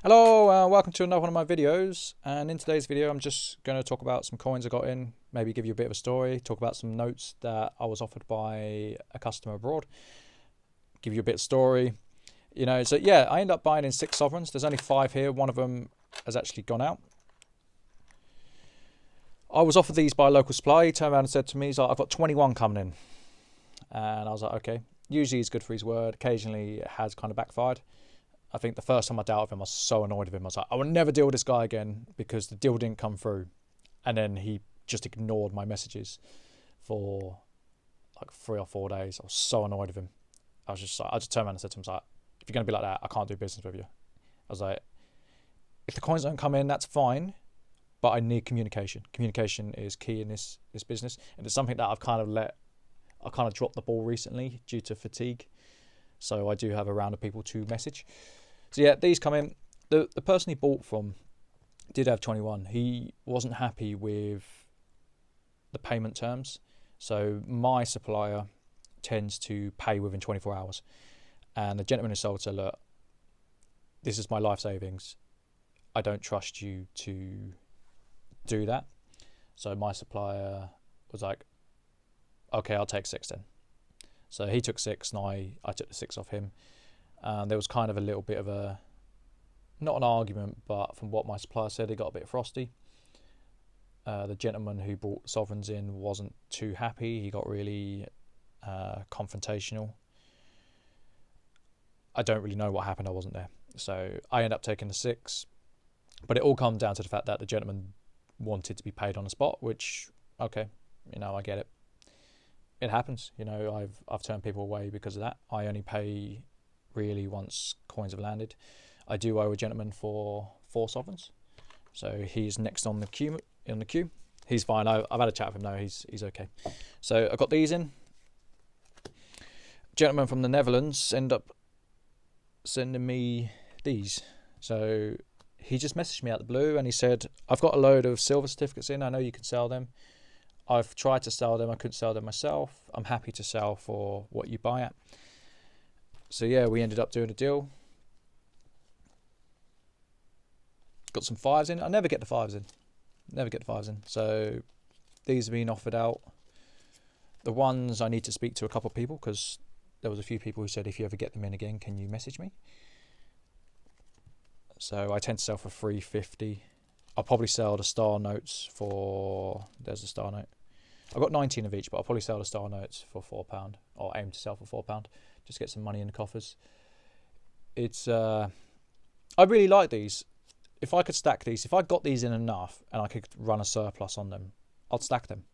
Hello, welcome to another one of my videos. And in today's video, I'm just going to talk about some coins I got in, maybe give you a bit of a story, talk about some notes that I was offered by a customer abroad, give you a bit of story. So yeah, I ended up buying in 6 sovereigns. There's only 5 here. One of them has actually gone out. I was offered these by a local supplier. He turned around and said to me, he's like, I've got 21 coming in. And I was like, okay. Usually he's good for his word. Occasionally it has kind of backfired. I think the first time I dealt with him, I was so annoyed with him. I was like, I will never deal with this guy again because the deal didn't come through. And then he just ignored my messages for like 3 or 4 days. I was so annoyed with him. I just turned around and said to him, like, if you're going to be like that, I can't do business with you. I was like, if the coins don't come in, that's fine. But I need communication. Communication is key in this business. And it's something that I kind of dropped the ball recently due to fatigue. So I do have a round of people to message. So yeah, these come in. The person he bought from did have 21. He wasn't happy with the payment terms. So my supplier tends to pay within 24 hours. And the gentleman who sold said, look, this is my life savings. I don't trust you to do that. So my supplier was like, okay, I'll take 6 then. So he took 6 and I took the 6 off him. There was kind of a little bit of not an argument, but from what my supplier said, it got a bit frosty. The gentleman who brought the sovereigns in wasn't too happy. He got really confrontational. I don't really know what happened. I wasn't there. So I ended up taking the 6. But it all comes down to the fact that the gentleman wanted to be paid on the spot, which, okay, I get it. It happens. I've turned people away because of that. I only pay really once coins have landed. I do owe a gentleman for 4 sovereigns, so he's next on the queue. He's fine. I've had a chat with him now. He's okay. So I got these in. Gentleman from the Netherlands ended up sending me these. So he just messaged me out of the blue and he said, I've got a load of silver certificates in. I know you can sell them. I've tried to sell them. I couldn't sell them myself. I'm happy to sell for what you buy at. So yeah, we ended up doing a deal. Got some 5s in. I never get the 5s in. So these have been offered out. The ones I need to speak to a couple of people because there was a few people who said, if you ever get them in again, can you message me? So I tend to sell for $3.50. I'll probably sell the star notes for, there's the star note. I've got 19 of each, but I'll probably sell the star notes for £4, or aim to sell for £4. Just get some money in the coffers. I really like these. If I could stack these, if I got these in enough and I could run a surplus on them, I'd stack them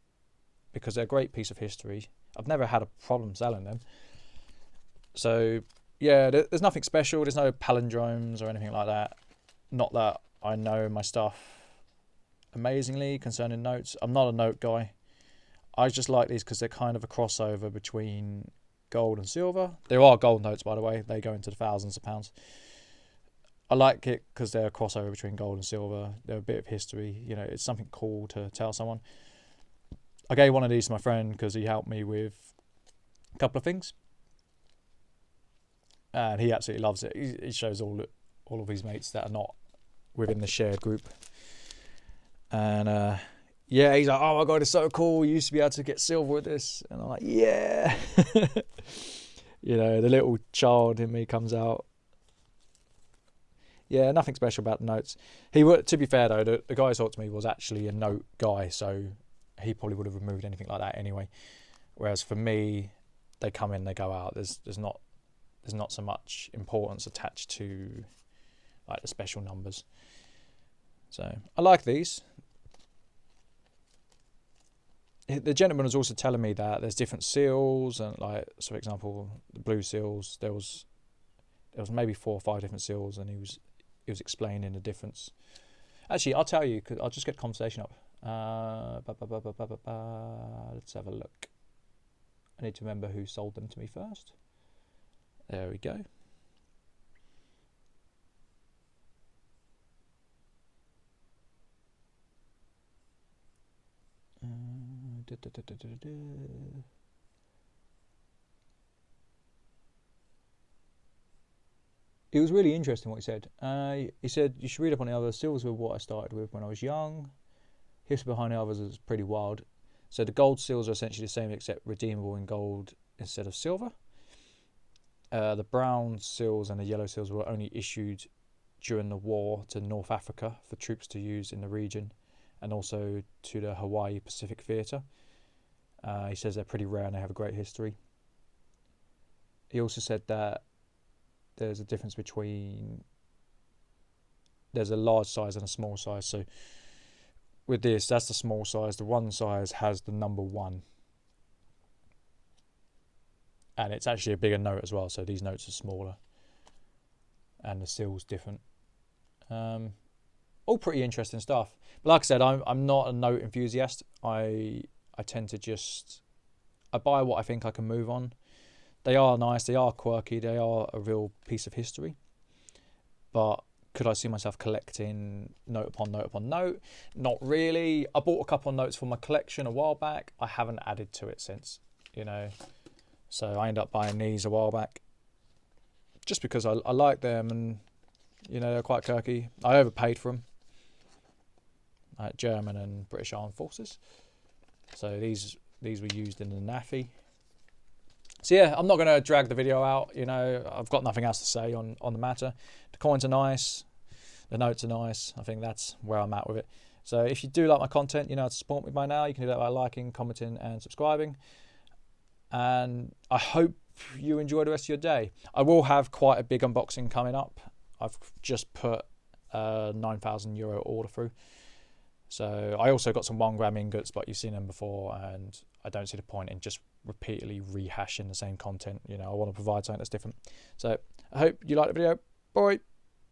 because they're a great piece of history. I've never had a problem selling them. So yeah, there's nothing special. There's no palindromes or anything like that. Not that I know my stuff amazingly concerning notes. I'm not a note guy. I just like these because they're kind of a crossover between gold and silver. There are gold notes, by the way. They go into the thousands of pounds. I like it because they're a crossover between gold and silver. They're a bit of history. It's something cool to tell someone. I gave one of these to my friend because he helped me with a couple of things. And he absolutely loves it. He shows all of his mates that are not within the shared group. And yeah, he's like, oh my God, it's so cool. You used to be able to get silver with this. And I'm like, yeah. The little child in me comes out. Yeah, nothing special about the notes. To be fair though, the guy who talked to me was actually a note guy. So he probably would have removed anything like that anyway. Whereas for me, they come in, they go out. There's not so much importance attached to like the special numbers. So I like these. The gentleman was also telling me that there's different seals and like, so for example, the blue seals, there was maybe 4 or 5 different seals and he was explaining the difference. Actually, I'll tell you, 'cause I'll just get the conversation up. Let's have a look. I need to remember who sold them to me first. There we go. it was really interesting what he said. He said, you should read up on the others. Silvers were what I started with when I was young. History behind the others is pretty wild. So the gold seals are essentially the same except redeemable in gold instead of silver. The brown seals and the yellow seals were only issued during the war to North Africa for troops to use in the region, and also to the Hawaii Pacific Theatre. He says they're pretty rare and they have a great history. He also said that there's a difference between, there's a large size and a small size. So with this, that's the small size. The one size has the number 1. And it's actually a bigger note as well. So these notes are smaller. And the seal's different. All pretty interesting stuff. But like I said, I'm not a note enthusiast. I tend to just, I buy what I think I can move on. They are nice, they are quirky, they are a real piece of history. But could I see myself collecting note upon note upon note? Not really. I bought a couple of notes for my collection a while back. I haven't added to it since, So I ended up buying these a while back. Just because I like them and, they're quite quirky. I overpaid for them. German and British Armed Forces. So these were used in the NAFI. So yeah, I'm not going to drag the video out. I've got nothing else to say on the matter. The coins are nice. The notes are nice. I think that's where I'm at with it. So if you do like my content, you know how to support me by now. You can do that by liking, commenting and subscribing. And I hope you enjoy the rest of your day. I will have quite a big unboxing coming up. I've just put a €9,000 order through. So I also got some 1 gram ingots, but you've seen them before, and I don't see the point in just repeatedly rehashing the same content. I want to provide something that's different. So I hope you like the video. Bye.